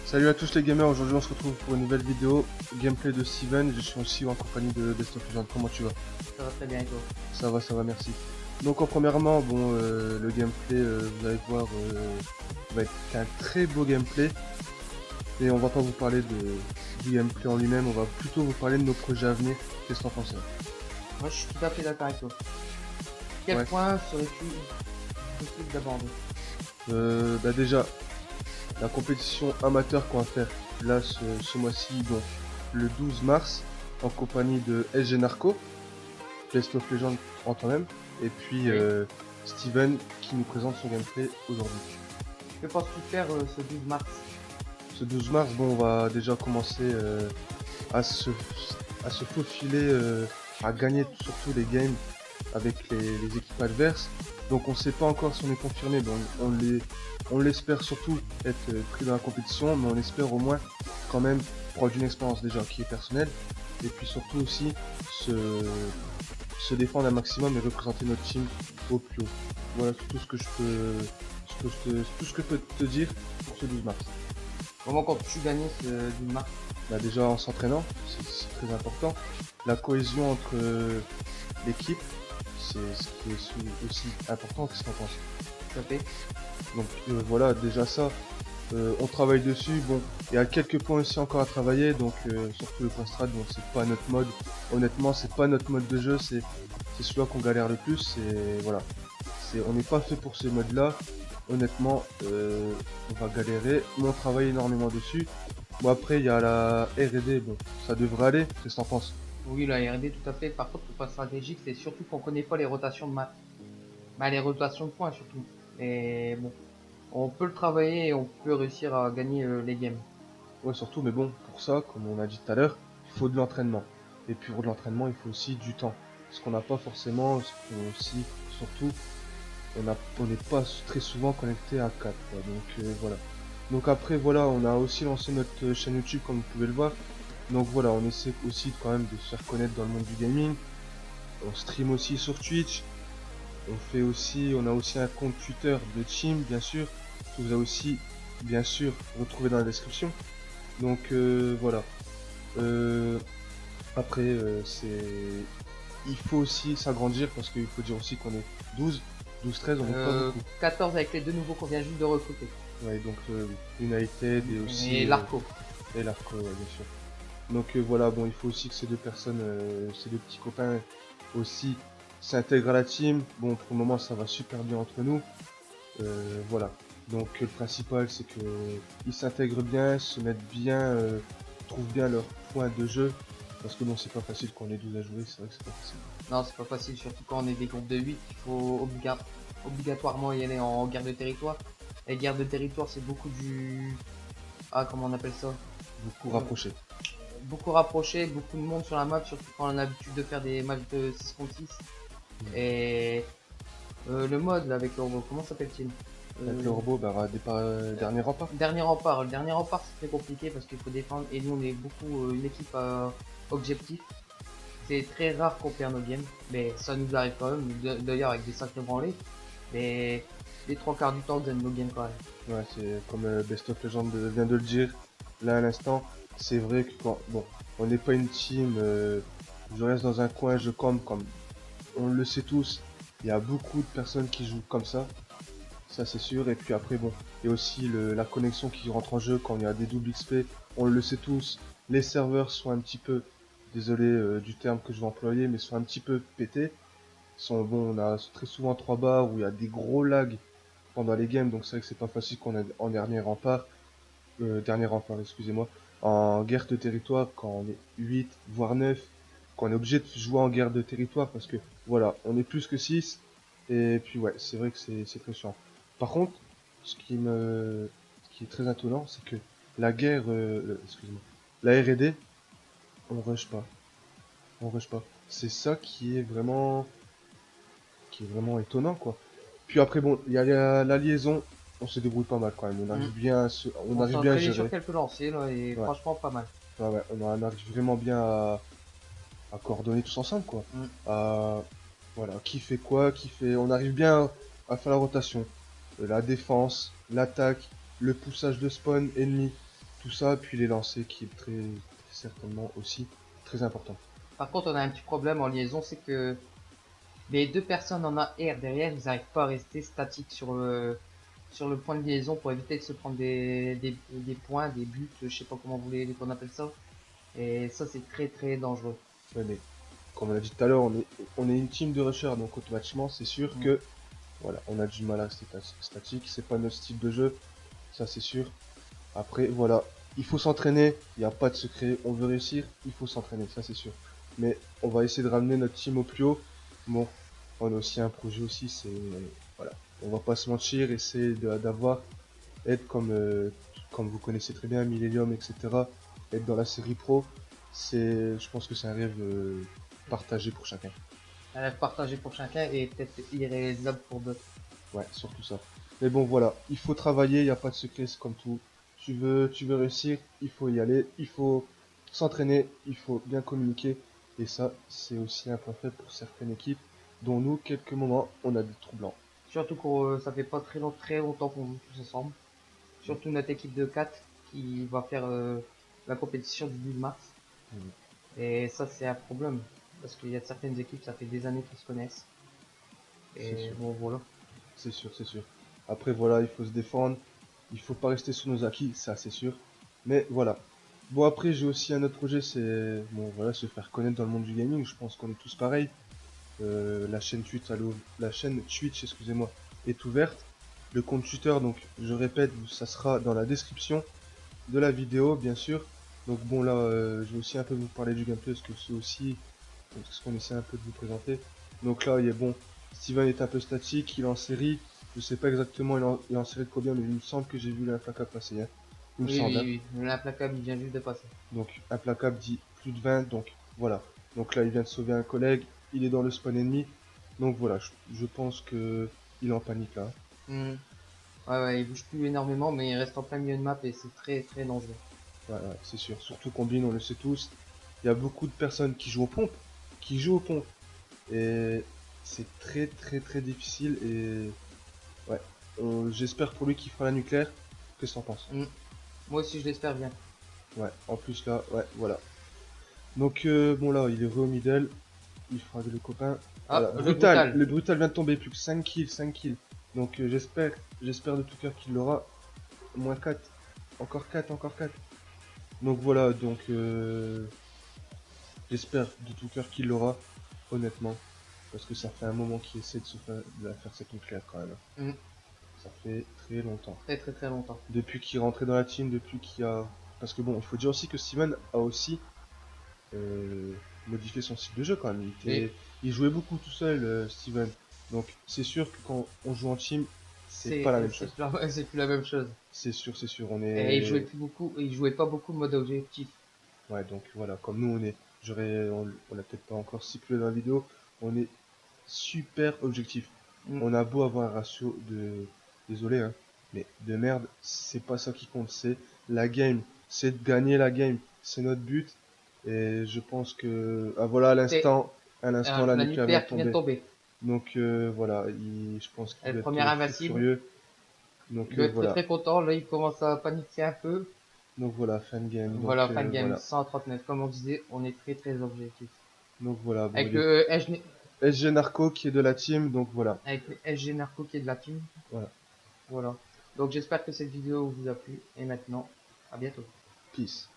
Salut à tous les gamers, aujourd'hui on se retrouve pour une nouvelle vidéo gameplay de Steven. Je suis aussi en compagnie de Best of Legends. Comment tu vas? Ça va très bien et toi? Ça va, merci. Donc premièrement, bon, le gameplay, vous allez voir, va être un très beau gameplay. Et on va pas vous parler du gameplay en lui-même, on va plutôt vous parler de nos projets à venir. Qu'est-ce que t'en penses? Moi je suis tout à fait d'accord avec toi. Quel Ouais. point serais-tu possible d'aborder? Bah déjà, la compétition amateur qu'on va faire là ce mois-ci, donc le 12 mars, en compagnie de SG Narco, Best of Legends en toi-même, et puis Oui. Steven qui nous présente son gameplay aujourd'hui. Que penses-tu faire ce 12 mars? Ce 12 mars, bon, on va déjà commencer à se faufiler, à gagner surtout les games avec les équipes adverses. Donc on sait pas encore si on est confirmé, mais on l'espère surtout être pris dans la compétition, mais on espère au moins quand même prendre une expérience déjà qui est personnelle, et puis surtout aussi se défendre un maximum et représenter notre team au plus haut. Voilà tout ce que je peux, tout ce que je peux te dire pour ce 12 mars. Comment comptes-tu gagner ce 12 mars? Bah déjà en s'entraînant, c'est très important. La cohésion entre l'équipe, c'est ce qui est aussi important. Qu'est-ce qu'on pense? Tout à fait. Donc voilà, déjà ça, on travaille dessus. Bon, il y a quelques points aussi encore à travailler, donc surtout le point strat, donc c'est pas notre mode. Honnêtement, c'est pas notre mode de jeu, c'est celui-là qu'on galère le plus. Et voilà, on n'est pas fait pour ce mode-là. Honnêtement, on va galérer, mais on travaille énormément dessus. Bon après, il y a la R&D, bon, ça devrait aller. Qu'est-ce que t'en penses? Oui, la R&D tout à fait. Par contre, le point stratégique, c'est surtout qu'on connaît pas les rotations de maths. Bah, les rotations de points surtout. Et bon, on peut le travailler et on peut réussir à gagner les games. Ouais, surtout, mais bon, pour ça, comme on a dit tout à l'heure, il faut de l'entraînement. Et puis pour de l'entraînement, il faut aussi du temps. Ce qu'on n'a pas forcément, aussi, surtout, on n'est pas très souvent connecté à 4, quoi. Donc voilà. Donc après, voilà, on a aussi lancé notre chaîne YouTube, comme vous pouvez le voir. Donc voilà, on essaie aussi quand même de se faire connaître dans le monde du gaming. On stream aussi sur Twitch. On a aussi un compte Twitter de team, bien sûr, que vous avez aussi, bien sûr, retrouvé dans la description. Donc voilà. Euh, après, il faut aussi s'agrandir parce qu'il faut dire aussi qu'on est 12, 13, on n'est pas beaucoup. 14 avec les deux nouveaux qu'on vient juste de recruter. Ouais, donc United et aussi Et l'Arco. et l'Arco, ouais, bien sûr. Donc voilà, bon, il faut aussi que ces deux personnes, ces deux petits copains aussi s'intègrent à la team. Bon, pour le moment, ça va super bien entre nous. Voilà. Donc le principal, c'est que ils s'intègrent bien, se mettent bien, trouvent bien leur point de jeu. Parce que bon, c'est pas facile quand on est 12 à jouer, c'est vrai que c'est pas facile. Non, c'est pas facile, surtout quand on est des groupes de 8, il faut obligatoirement y aller en guerre de territoire. Et guerre de territoire, c'est beaucoup du... Ah, comment on appelle ça? Beaucoup rapprochés. Beaucoup rapproché, beaucoup de monde sur la map, surtout quand on a l'habitude de faire des matchs de 6 contre 6. Et le mode là avec le robot, comment s'appelle-t-il? Avec le robot, bah, dernier rempart. Dernier rempart. Le dernier rempart, c'est très compliqué parce qu'il faut défendre. Et nous, on est beaucoup une équipe objectif. C'est très rare qu'on perd nos games, mais ça nous arrive quand même, d'ailleurs avec des sacrés branlés. Mais les trois quarts du temps, on gagne nos games quand même. Ouais, c'est comme Best of Legends vient de le dire là à l'instant. C'est vrai que quand, bon, on n'est pas une team, je reste dans un coin, je campe comme on le sait tous. Il y a beaucoup de personnes qui jouent comme ça c'est sûr. Et puis après, bon, il y a aussi la connexion qui rentre en jeu quand il y a des doubles XP. On le sait tous, les serveurs sont un petit peu, désolé du terme que je vais employer, mais sont un petit peu pétés. Bon, on a très souvent 3 barres où il y a des gros lags pendant les games, donc c'est vrai que c'est pas facile qu'on est en dernier rempart, excusez-moi, en guerre de territoire quand on est 8 voire 9, quand on est obligé de jouer en guerre de territoire parce que voilà, on est plus que 6, et puis ouais, c'est vrai que c'est très chiant. Par contre, ce qui est très étonnant, c'est que la guerre, excusez-moi, la R&D, on rush pas, on rush pas. C'est ça qui est vraiment étonnant quoi. Puis après bon, il y a la liaison, on se débrouille pas mal quand même, on On s'est arrive bien à entraîné sur gérer. quelques lancers là et Ouais, franchement pas mal. ouais, on arrive vraiment bien à coordonner tous ensemble quoi. À, voilà, qui fait quoi, on arrive bien à faire la rotation. La défense, l'attaque, le poussage de spawn ennemi. tout ça, puis les lancers qui est très certainement aussi très important. Par contre, on a un petit problème en liaison, c'est que les deux personnes en AR derrière, ils n'arrivent pas à rester statiques sur le point de liaison pour éviter de se prendre des points, des buts, je sais pas comment vous voulez qu'on appelle ça. Et ça, c'est très très dangereux. Ouais, mais comme on a dit tout à l'heure, on est une team de rushers, donc automatiquement, c'est sûr Mm. que voilà, on a du mal à rester statique, c'est pas notre style de jeu, ça c'est sûr. Après, voilà, il faut s'entraîner, il n'y a pas de secret, on veut réussir, il faut s'entraîner, ça c'est sûr. Mais on va essayer de ramener notre team au plus haut. Bon, on a aussi un projet aussi, c'est voilà, on va pas se mentir, essayer d'avoir, être comme vous connaissez très bien, Millennium, etc. Être dans la série pro, je pense que c'est un rêve partagé pour chacun. Un rêve partagé pour chacun et peut-être irréalisable pour d'autres. Ouais, surtout ça. Mais bon, voilà, il faut travailler, il n'y a pas de secret, c'est comme tout. Tu veux réussir, il faut y aller, il faut s'entraîner, il faut bien communiquer. Et ça, c'est aussi un point faible pour certaines équipes, dont nous, quelques moments, on a des trous blancs. Surtout que ça fait pas très longtemps qu'on joue tous ensemble. Surtout notre équipe de 4 qui va faire la compétition du 12 mars. Mhm. Et ça, c'est un problème. Parce qu'il y a certaines équipes, ça fait des années qu'ils se connaissent. C'est Et sûr, bon, voilà. c'est sûr, c'est sûr. Après, voilà, il faut se défendre, il faut pas rester sur nos acquis, ça, c'est sûr. Mais voilà. Bon, après, j'ai aussi un autre projet, c'est bon, voilà, se faire connaître dans le monde du gaming. Je pense qu'on est tous pareils. La chaîne Twitch, excusez-moi, est ouverte. Le compte Twitter, donc je répète, ça sera dans la description de la vidéo, bien sûr. Donc bon là, je vais aussi un peu vous parler du gameplay parce que c'est aussi ce qu'on essaie un peu de vous présenter. Donc là, il est bon. Steven est un peu statique, il est en série. Je sais pas exactement il est en série de combien, mais il me semble que j'ai vu l'implacable passer. Hein. Il me Oui, semble. Hein. oui, oui. L'implacable, il vient juste de passer. Donc implacable dit plus de 20, donc voilà. Donc là il vient de sauver un collègue, il est dans le spawn ennemi. Donc voilà, je pense que il est en panique là. Hmm. Ouais, ouais, il bouge plus énormément, mais il reste en plein milieu de map et c'est très dangereux. Ouais, ouais, c'est sûr. Surtout combine, on le sait tous. Il y a beaucoup de personnes qui jouent aux pompes, qui jouent aux pompes. Et c'est très difficile et ouais. J'espère pour lui qu'il fera la nucléaire. Qu'est-ce que t'en penses? Hmm. Moi aussi, je l'espère bien. Ouais, en plus là, ouais, voilà. Donc bon là, il est re au middle. Il fera le copain. Voilà, Ah, le brutal. brutal. Le brutal vient de tomber, plus que 5 kills, 5 kills. Donc j'espère de tout cœur qu'il l'aura. Moins 4. Encore 4, encore 4. Donc voilà, donc j'espère de tout cœur qu'il l'aura, honnêtement. Parce que ça fait un moment qu'il essaie de la faire cette nucléaire quand même. Hmm. Ça fait très longtemps. Très longtemps. Depuis qu'il est rentré dans la team, depuis qu'il a... Parce que bon, il faut dire aussi que Steven a aussi modifié son style de jeu quand même. Et Il jouait beaucoup tout seul, Steven. Donc c'est sûr que quand on joue en team, c'est pas c'est la même chose. c'est plus la même chose. C'est sûr, on Et il jouait est... plus beaucoup, il jouait pas beaucoup mode objectif. Ouais, donc voilà, comme nous on est... On l'a peut-être pas encore stipulé dans la vidéo, on est super objectif. Hmm. On a beau avoir un ratio de... Désolé, hein, mais de merde, c'est pas ça qui compte, c'est la game. C'est de gagner la game, c'est notre but. Et je pense que... Ah voilà, C'est à l'instant, la la nucléaire vient de nucléaire qui vient de tomber. tomber. Donc voilà, je pense qu'il va Première être fou invincible. furieux. Donc Il doit être voilà. très content. Là, il commence à paniquer un peu. Donc voilà, fan game. Donc Voilà, fan game voilà. 139. Comme on disait, on est très objectif. Donc voilà, bon, Avec il est le SG Narco qui est de la team, donc voilà. avec le SG Narco qui est de la team. Voilà. Voilà. Donc j'espère que cette vidéo vous a plu. Et maintenant, à bientôt. Peace.